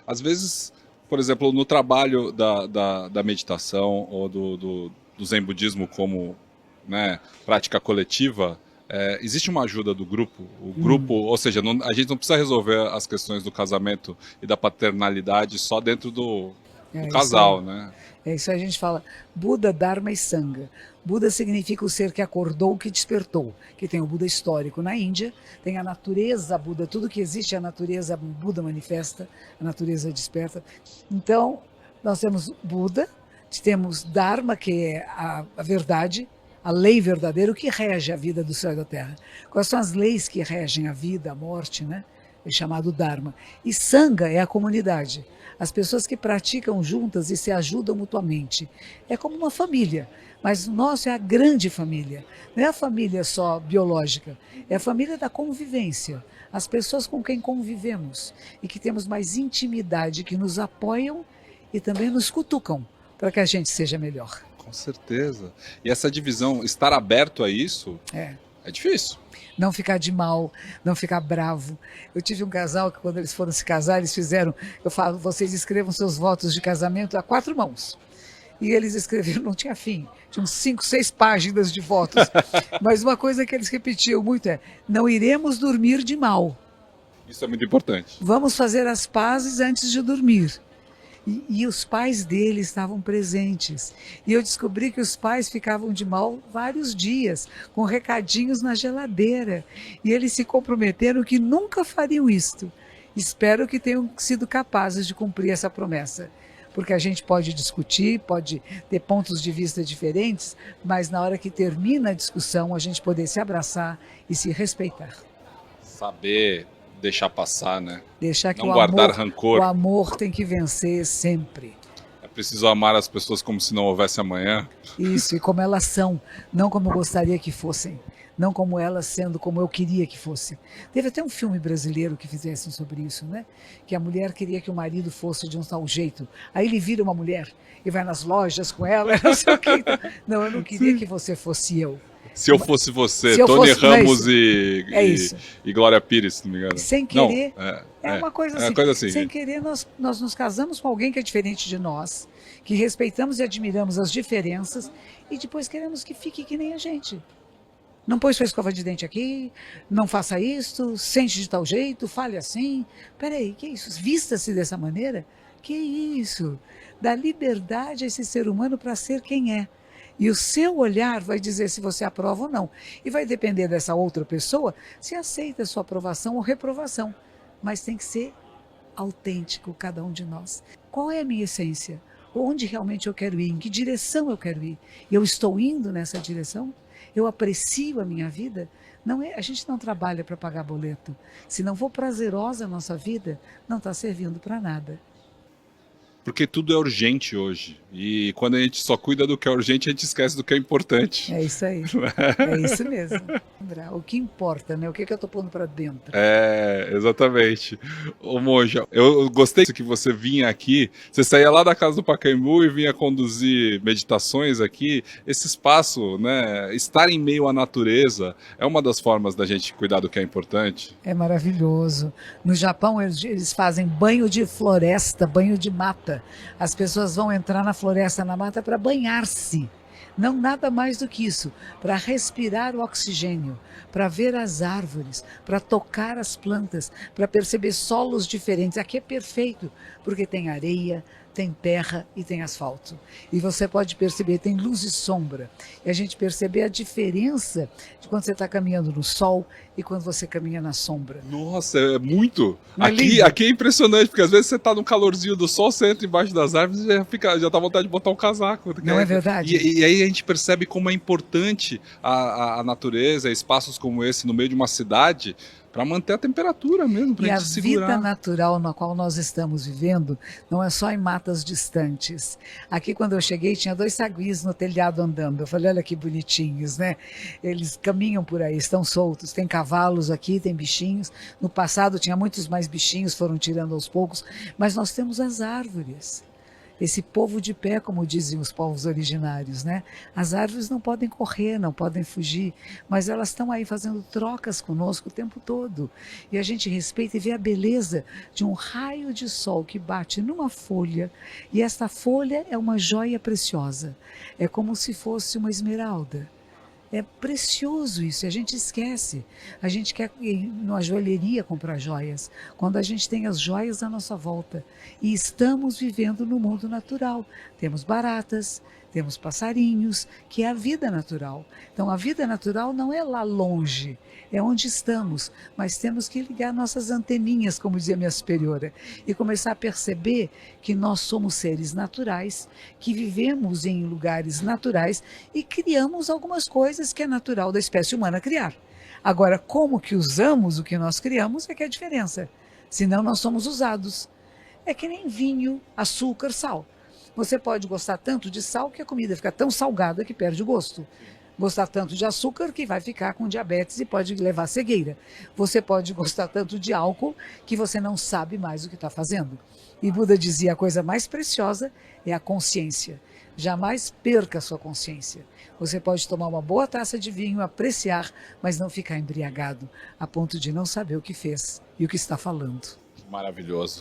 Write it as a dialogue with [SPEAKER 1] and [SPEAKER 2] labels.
[SPEAKER 1] Às vezes, por exemplo, no trabalho da meditação ou do Zen budismo como, né, prática coletiva, existe uma ajuda do grupo. O grupo, ou seja, a gente não precisa resolver as questões do casamento e da paternalidade só dentro do
[SPEAKER 2] É isso aí.
[SPEAKER 1] casal, né?
[SPEAKER 2] É isso aí, a gente fala Buda, Dharma e Sangha. Buda significa o ser que acordou, que despertou. Que tem o Buda histórico na Índia, tem a natureza Buda, tudo que existe, a natureza Buda manifesta, a natureza desperta. Então, nós temos Buda, temos Dharma, que é a verdade, a lei verdadeira, o que rege a vida do céu e da terra. Quais são as leis que regem a vida, a morte, né? É chamado Dharma. E Sangha é a comunidade. As pessoas que praticam juntas e se ajudam mutuamente. É como uma família, mas o nosso é a grande família. Não é a família só biológica, é a família da convivência. As pessoas com quem convivemos e que temos mais intimidade, que nos apoiam e também nos cutucam para que a gente seja melhor.
[SPEAKER 1] Com certeza. E essa divisão, estar aberto a isso,
[SPEAKER 2] É.
[SPEAKER 1] é difícil.
[SPEAKER 2] Não ficar de mal, não ficar bravo. Eu tive um casal que quando eles foram se casar, eles fizeram, eu falo, vocês escrevam seus votos de casamento a 4 mãos. E eles escreveram, não tinha fim, tinham 5, 6 páginas de votos. Mas uma coisa que eles repetiam muito é, não iremos dormir de mal.
[SPEAKER 1] Isso é muito importante.
[SPEAKER 2] Vamos fazer as pazes antes de dormir. E os pais dele estavam presentes. E eu descobri que os pais ficavam de mal vários dias, com recadinhos na geladeira. E eles se comprometeram que nunca fariam isto. Espero que tenham sido capazes de cumprir essa promessa. Porque a gente pode discutir, pode ter pontos de vista diferentes, mas na hora que termina a discussão, a gente poder se abraçar e se respeitar.
[SPEAKER 1] Saber deixar passar, né?
[SPEAKER 2] Deixar que
[SPEAKER 1] Não guardar
[SPEAKER 2] o
[SPEAKER 1] rancor.
[SPEAKER 2] amor tem que vencer sempre.
[SPEAKER 1] É preciso amar as pessoas como se não houvesse amanhã.
[SPEAKER 2] Isso, e como elas são, não como eu gostaria que fossem, não como elas sendo como eu queria que fosse. Teve até um filme brasileiro que fizesse sobre isso, né? Que a mulher queria que o marido fosse de um tal jeito. Aí ele vira uma mulher e vai nas lojas com ela, não sei o que. Não, eu não queria que você fosse eu.
[SPEAKER 1] Se eu fosse você,
[SPEAKER 2] Se eu
[SPEAKER 1] Tony
[SPEAKER 2] fosse, não é
[SPEAKER 1] Ramos
[SPEAKER 2] isso. É isso.
[SPEAKER 1] e Glória Pires, se não me engano.
[SPEAKER 2] Sem
[SPEAKER 1] Não,
[SPEAKER 2] querer, é uma coisa
[SPEAKER 1] é uma
[SPEAKER 2] assim,
[SPEAKER 1] coisa assim.
[SPEAKER 2] sem querer nós nos casamos com alguém que é diferente de nós, que respeitamos e admiramos as diferenças e depois queremos que fique que nem a gente. Não põe sua escova de dente aqui, não faça isto, sente de tal jeito, fale assim. Peraí, que isso? Vista-se dessa maneira? Que isso? Dá liberdade a esse ser humano para ser quem é. E o seu olhar vai dizer se você aprova ou não. E vai depender dessa outra pessoa se aceita a sua aprovação ou reprovação. Mas tem que ser autêntico, cada um de nós. Qual é a minha essência? Onde realmente eu quero ir? Em que direção eu quero ir? Eu estou indo nessa direção? Eu aprecio a minha vida? Não é, a gente não trabalha para pagar boleto. Se não for prazerosa a nossa vida, não está servindo para nada.
[SPEAKER 1] Porque tudo é urgente hoje. E quando a gente só cuida do que é urgente, a gente esquece do que é importante.
[SPEAKER 2] É isso aí. É isso mesmo. O que importa, né? O que eu estou pondo para dentro?
[SPEAKER 1] Exatamente. Ô Monja, eu gostei que você vinha aqui, você saía lá da casa do Pacaembu e vinha conduzir meditações aqui. Esse espaço, né, estar em meio à natureza, é uma das formas da gente cuidar do que é importante.
[SPEAKER 2] É maravilhoso. No Japão, eles fazem banho de floresta, banho de mata. As pessoas vão entrar na floresta, na mata, para banhar-se. Não nada mais do que isso, para respirar o oxigênio, para ver as árvores, para tocar as plantas, para perceber solos diferentes. Aqui é perfeito, porque tem areia, tem terra e tem asfalto. E você pode perceber, tem luz e sombra. E a gente percebe a diferença de quando você está caminhando no sol e quando você caminha na sombra.
[SPEAKER 1] Nossa, é muito.
[SPEAKER 2] Não é lindo?
[SPEAKER 1] Aqui é impressionante, porque às vezes você tá no calorzinho do sol, você entra embaixo das árvores e já tá vontade de botar um casaco.
[SPEAKER 2] Não é verdade?
[SPEAKER 1] E aí a gente percebe como é importante a natureza, espaços como esse no meio de uma cidade, para manter a temperatura mesmo, para
[SPEAKER 2] E
[SPEAKER 1] a
[SPEAKER 2] a
[SPEAKER 1] gente segurar.
[SPEAKER 2] vida natural na qual nós estamos vivendo não é só em matas distantes. Aqui, quando eu cheguei, tinha 2 saguis no telhado andando. Eu falei, olha que bonitinhos, né? Eles caminham por aí, estão soltos. Tem cavalos aqui, tem bichinhos. No passado tinha muitos mais bichinhos, foram tirando aos poucos. Mas nós temos as árvores. esse povo de pé, como diziam os povos originários, né? As árvores não podem correr, não podem fugir, mas elas estão aí fazendo trocas conosco o tempo todo. E a gente respeita e vê a beleza de um raio de sol que bate numa folha, e esta folha é uma joia preciosa. É como se fosse uma esmeralda. É precioso isso, e a gente esquece. A gente quer ir numa joalheria comprar joias, quando a gente tem as joias à nossa volta. E estamos vivendo no mundo natural. Temos baratas, temos passarinhos, que é a vida natural. Então a vida natural não é lá longe, é onde estamos, mas temos que ligar nossas anteninhas, como dizia minha superiora, e começar a perceber que nós somos seres naturais, que vivemos em lugares naturais e criamos algumas coisas que é natural da espécie humana criar. Agora, como que usamos o que nós criamos é que é a diferença. Senão nós somos usados. É que nem vinho, açúcar, sal. Você pode gostar tanto de sal que a comida fica tão salgada que perde o gosto. Gostar tanto de açúcar que vai ficar com diabetes e pode levar à cegueira. Você pode gostar tanto de álcool que você não sabe mais o que está fazendo. E Buda dizia: a coisa mais preciosa é a consciência. Jamais perca a sua consciência. Você pode tomar uma boa taça de vinho, apreciar, mas não ficar embriagado, a ponto de não saber o que fez e o que está falando.
[SPEAKER 1] Maravilhoso.